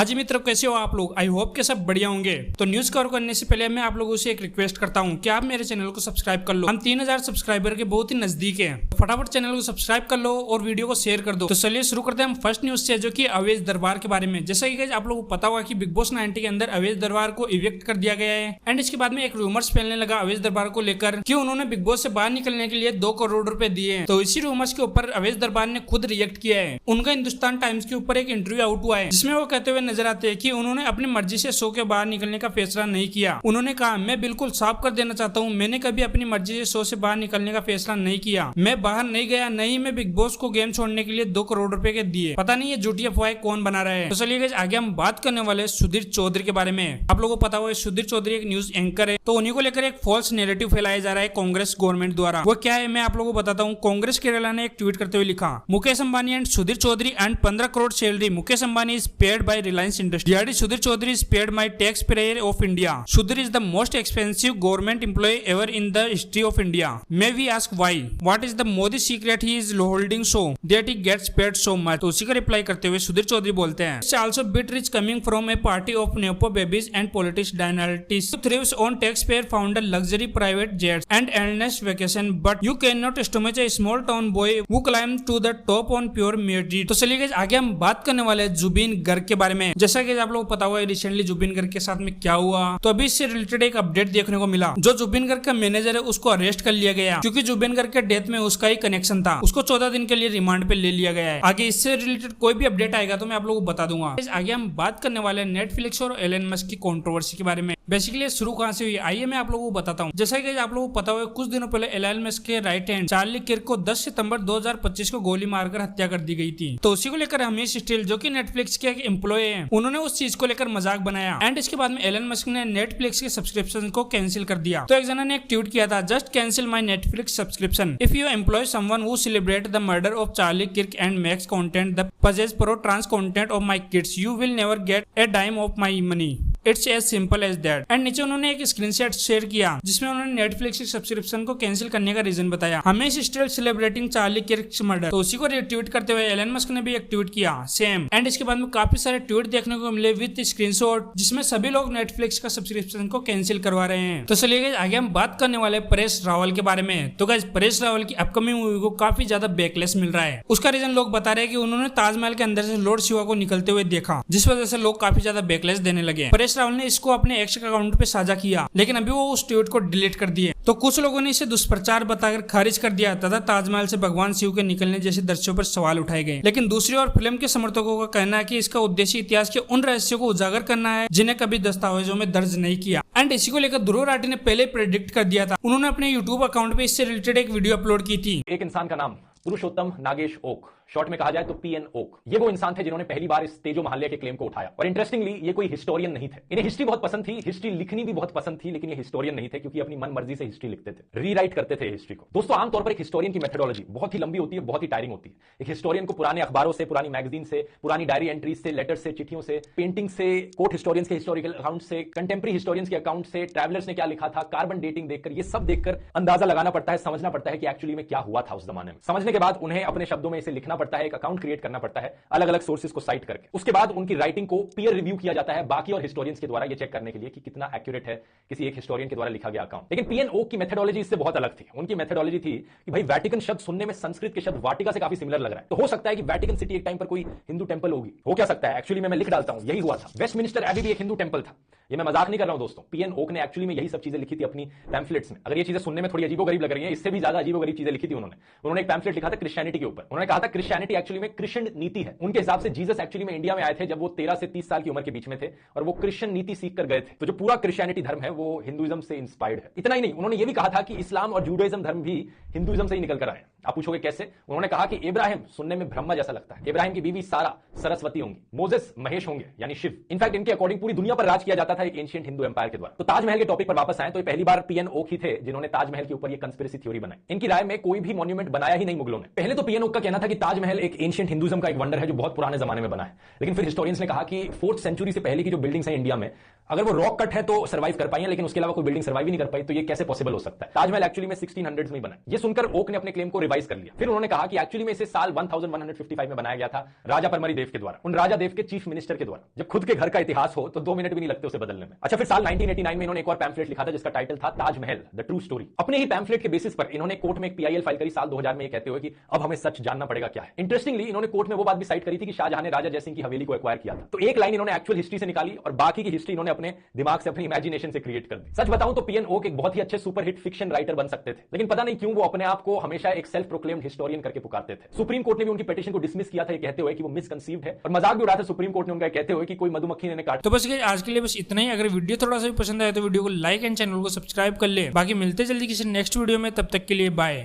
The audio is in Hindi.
हाँ जी मित्रों, कैसे हो आप लोग? आई होप के सब बढ़िया होंगे। तो न्यूज कवर करने से पहले मैं आप लोगों से एक रिक्वेस्ट करता हूँ कि आप मेरे चैनल को सब्सक्राइब कर लो। हम 3000 सब्सक्राइबर के बहुत ही नजदीक हैं। तो फटाफट चैनल को सब्सक्राइब कर लो और वीडियो को शेयर कर दो। तो चलिए शुरू करते हैं हम फर्स्ट न्यूज से, जो कि अवैध दरबार के बारे में। जैसा कि आप लोगों को पता होगा कि बिग बॉस 90 के अंदर अवैध दरबार को इवेक्ट कर दिया गया है। एंड इसके बाद में एक रूमर्स फैलने लगा अवैध दरबार को लेकर कि उन्होंने बिग बॉस से बाहर निकलने के लिए 2 करोड़ रुपए दिए। तो इसी रूमर्स के ऊपर अवैध दरबार ने खुद रिएक्ट किया है। उनका हिंदुस्तान टाइम्स के ऊपर एक इंटरव्यू आउट हुआ है, जिसमें वो कहते हुए नजर आते हैं कि उन्होंने अपनी मर्जी से शो के बाहर निकलने का फैसला नहीं किया। उन्होंने कहा, मैं बिल्कुल साफ कर देना चाहता हूँ, मैंने कभी अपनी मर्जी से शो से बाहर निकलने का फैसला नहीं किया। मैं बाहर नहीं गया, नहीं मैं बिग बॉस को गेम छोड़ने के लिए 2 करोड़ रुपए के दिए। पता नहीं ये झूठी अफवाह कौन बना रहा है। तो चलिए आगे हम बात करने वाले सुधीर चौधरी के बारे में। आप लोगों को पता हुआ सुधीर चौधरी एक न्यूज एंकर है। तो उन्हीं को लेकर एक फॉल्स नैरेटिव फैलाया जा रहा है कांग्रेस गवर्नमेंट द्वारा। वो क्या है मैं आप लोगों को बताता हूँ। कांग्रेस केरला ने एक ट्वीट करते हुए लिखा, Mukesh Ambani and Sudhir Chaudhary and 15 crore salary. Mukesh Ambani is paid by Reliance industry. Sudhir Chaudhary is paid my taxpayer of India. Sudhir is the most expensive government employee ever in the history of India. May we ask why? What is the Modi secret he is holding so that he gets paid so much? तो उसी का रिप्लाई करते हुए सुधीर चौधरी बोलते हैं, It's also bit rich coming from a party of nepo babies and politics dynasties who thrives on taxpayer founded luxury private jets and endless vacation. But you cannot estimate a small town boy who climbed to the top on pure merit. तो चलिए आगे हम बात करने वाले जुबिन गर्ग के बारे में। जैसा कि आप लोगों को पता हुआ है रिसेंटली जुबिन गर्ग के साथ में क्या हुआ। तो अभी इससे रिलेटेड एक अपडेट देखने को मिला। जो जुबिन गर्ग का मैनेजर है उसको अरेस्ट कर लिया गया, क्योंकि जुबिन गर्ग के डेथ में उसका ही कनेक्शन था। उसको 14 दिन के लिए रिमांड पे ले लिया गया है। आगे इससे रिलेटेड कोई भी अपडेट आएगा तो मैं आप लोगों को बता दूंगा। आगे हम बात करने वाले हैं नेटफ्लिक्स और एलन मस्क की कंट्रोवर्सी के बारे में। बेसिकली शुरू कहां से हुई, आइए मैं आप लोगों को बताता हूँ। जैसा कि आप लोगों को पता हुआ कुछ दिनों पहले एलन मस्क के राइट हैंड चार्ली किर्क को 10 सितंबर 2025 को गोली मारकर हत्या कर दी गई थी। तो उसी को लेकर हमीश स्टील, जो कि नेटफ्लिक्स के एक एम्प्लॉय हैं, उन्होंने उस चीज को लेकर मजाक बनाया। एंड इसके बाद में एलन मस्क ने नेटफ्लिक्स के सब्सक्रिप्शन को कैंसिल कर दिया। तो एक जना ने एक ट्वीट किया था, just cancel my Netflix subscription if you employ someone who celebrate the murder of Charlie Kirk and makes content the pushes pro trans content of my kids you will never get a dime of my money. It's as simple as that. And नीचे उन्होंने एक स्क्रीनशॉट शेयर किया जिसमें उन्होंने नेटफ्लिक्स के सब्सक्रिप्शन को कैंसिल करने का रीजन बताया, हमेश स्टिल सेलिब्रेटिंग चार्ली किर्क्स मर्डर। तो उसी को रिट्वीट करते हुए एलन मस्क ने भी एक ट्वीट किया सेम। एंड इसके बाद में काफी सारे ट्वीट देखने को मिले विद स्क्रीनशॉट, जिसमें सभी लोग नेटफ्लिक्स का सब्सक्रिप्शन को कैंसिल करवा रहे हैं। तो चलिए आगे हम बात करने वाले परेश रावल के बारे में। तो गाइस परेश रावल की अपकमिंग मूवी को काफी ज्यादा बैकलेस मिल रहा है। उसका रीजन लोग बता रहे हैं कि उन्होंने ताजमहल के अंदर से लॉर्ड शिवा को निकलते हुए देखा, जिस वजह से लोग काफी ज्यादा बैकलेस देने लगे। परेश रावल ने इसको अपने एक्स अकाउंट पे साझा किया, लेकिन अभी वो उस ट्वीट को डिलीट कर दिए। तो कुछ लोगों ने इसे दुष्प्रचार बताकर खारिज कर दिया तथा ताजमहल से भगवान शिव के निकलने जैसे दृश्यों पर सवाल उठाए गए। लेकिन दूसरी ओर फिल्म के समर्थकों का कहना है कि इसका उद्देश्य इतिहास के उन रहस्यों को उजागर करना है जिन्हें कभी दस्तावेजों में दर्ज नहीं किया। एंड इसी को लेकर ध्रुव राठी ने पहले प्रेडिक्ट कर दिया था। उन्होंने अपने यूट्यूब अकाउंट पे इससे रिलेटेड एक वीडियो अपलोड की थी। एक इंसान का नाम पुरुषोत्तम नागेश ओक, शॉर्ट में कहा जाए तो पीएन ओक। ये वो इंसान थे जिन्होंने पहली बार इस तेजो महालय के क्लेम को उठाया। और इंटरेस्टिंगली ये कोई हिस्टोरियन नहीं थे। इन्हें हिस्ट्री बहुत पसंद थी, हिस्ट्री लिखनी भी बहुत पसंद थी, लेकिन ये हिस्टोरियन नहीं थे क्योंकि अपनी मन मर्जी से हिस्ट्री लिखते थे, रीराइट करते थे हिस्ट्री को। दोस्तों आमतौर पर एक हिस्टोरियन की मेथोडोलॉजी बहुत ही लंबी होती है, बहुत ही टायरिंग होती है। एक हिस्टोरियन को पुराने अखबारों से, पुरानी मैगजीन से, पुरानी डायरी एंट्रीज से, लेटर से, चिट्ठियों से, पेंटिंग से, कोर्ट हिस्टोरियंस के हिस्टोरिकल अकाउंट से, कंटेम्प्रेरी हिस्टोरियंस के अकाउंट से, ट्रैवलर्स ने क्या लिखा था, कार्बन डेटिंग देखकर, ये सब देखकर अंदाजा लगाना पड़ता है, समझना पड़ता है कि एक्चुअली में क्या हुआ था उस जमाने में। समझने के बाद उन्हें अपने शब्दों में इसे लिखना पड़ता है, एक अकाउंट क्रिएट करना पड़ता है अलग अलग सोर्सेज को साइट करके। उसके बाद उनकी राइटिंग को पीयर रिव्यू किया जाता है बाकी और हिस्टोरियंस के द्वारा, ये चेक करने के लिए कि कितना एक्यूरेट है किसी एक हिस्टोरियन के द्वारा लिखा गया अकाउंट। लेकिन पीएन ओक की मेथोडोलॉजी इससे बहुत अलग थी। उनकी मेथोडोलॉजी थी कि भाई वैटिकन शब्द सुनने में संस्कृत के शब्द वाटिका से काफी सिमिलर लग रहा है, तो हो सकता है कि वैटिकन सिटी एक टाइम पर कोई हिंदू टेंपल होगी। हो क्या सकता है, एक्चुअली मैं लिख डालता हूं, यही हुआ था। वेस्टमिनिस्टर एबी भी एक हिंदू टेंपल था। ये मैं मजाक नहीं कर रहा हूं दोस्तों, पीएन ओक ने एक्चुअली में यही सब चीजें लिखी थी अपनी पैम्फलेट्स में। अगर ये चीजें सुनने में थोड़ी अजीबोगरीब लग रही हैं, इससे भी ज्यादा अजीबोगरीब चीजें लिखी थी उन्होंने एक पैम्फलेट लिखा था क्रिश्चियनिटी के ऊपर। उन्होंने कहा था क्रिश्चियनिटी एक्चुअली में क्रिश्चियन नीति है। उनके हिसाब से जीसस एक्चुअली में इंडिया में आए थे जब वो 13 से 30 साल की उम्र के बीच में थे और वो क्रिश्चियन नीति सीख कर गए थे। तो जो पूरा क्रिश्चियनिटी धर्म है वो हिंदुइज्म से इंस्पायर्ड है। इतना ही नहीं, उन्होंने ये भी कहा था कि इस्लाम और जूडाइज्म धर्म भी हिंदुइज्म से ही निकल कर आए। आप पूछोगे कैसे? उन्होंने कहा कि इब्राहिम सुनने में ब्रह्मा जैसा लगता है, इब्राहिम की बीवी सारा सरस्वती होंगी, मोजेस महेश होंगे यानी शिव। इनफैक्ट इनके अकॉर्डिंग पूरी दुनिया पर राज किया जाता था एक एंशिएंट हिंदू एम्पायर के द्वारा। तो ताजमहल के टॉपिक पर वापस आए तो ये पहली बार पीएन ओक ही थे जिन्होंने ताजमहल के ऊपर ये कंस्पिरेसी थ्योरी बनाई। इनकी राय में कोई भी मॉन्यूमेंट बनाया ही नहीं मुगलों ने। पहले तो पीएन ओक का कहना था कि ताजमहल एक एंशिएंट हिंदुइज्म का एक वंडर है जो बहुत पुराने जमाने में बना है, लेकिन फिर हिस्टोरियंस ने कहा कि 4th सेंचुरी से पहले की जो बिल्डिंग्स हैं इंडिया में अगर वो रॉक कट है तो सर्वाइव कर पाई है, लेकिन उसके अलावा कोई बिल्डिंग सर्वाइव ही नहीं कर पाई, तो ये कैसे पॉसिबल हो सकता है? ताजमहल एक्चुअली में 1600s में बना। ये सुनकर ओक ने अपने क्लेम को रिवाइज कर लिया। फिर उन्होंने कहा कि एक्चुअली में इसे साल 1155 में बनाया गया था राजा परमरी देव के द्वारा, उन राजा देव के चीफ मिनिस्टर के द्वारा। जब खुद के घर का इतिहास हो तो 2 मिनट भी नहीं लगते उसे बदलने में। अच्छा, फिर साल 1989 में इन्होंने एक और पैम्फलेट लिखा था जिसका टाइटल था ताजमहल द ट्रू स्टोरी। अपने ही पैम्फलेट के बेसिस पर इन्होंने कोर्ट में एक पीआईएल फाइल करी साल 2000 में, ये कहते हुए कि अब हमें सच जानना पड़ेगा क्या है। इंटरेस्टिंगली इन्होंने कोर्ट में वो बात भी साइट करी थी कि शाहजहां ने राजा जयसिंह की हवेली को एक्वायर किया था। तो एक लाइन इन्होंने एक्चुअल हिस्ट्री से निकाली और बाकी की हिस्ट्री इन्होंने अपने दिमाग से, अपनी इमेजिनेशन से क्रिएट कर दी। सच बताऊं तो पीएन ओक एक बहुत ही अच्छे सुपरहिट फिक्शन राइटर बन सकते थे, लेकिन पता नहीं क्यों वो अपने आप को हमेशा एक सेल्फ प्रोक्लेम्ड हिस्टोरियन करके पुकारते थे। सुप्रीम कोर्ट ने भी उनकी पिटीशन को डिसमिस किया था, ये कहते हुए कि वो मिसकंसीव्ड है, और मजाक भी उड़ाया था सुप्रीम कोर्ट ने उनका, कहते हुए कि कोई मधुमक्खी ने काट। तो बस guys, आज के लिए बस इतना ही। अगर वीडियो थोड़ा सा भी पसंद आया तो वीडियो को लाइक एंड चैनल को सब्सक्राइब कर ले। बाकी मिलते जल्दी किसी नेक्स्ट वीडियो में, तब तक के लिए बाय।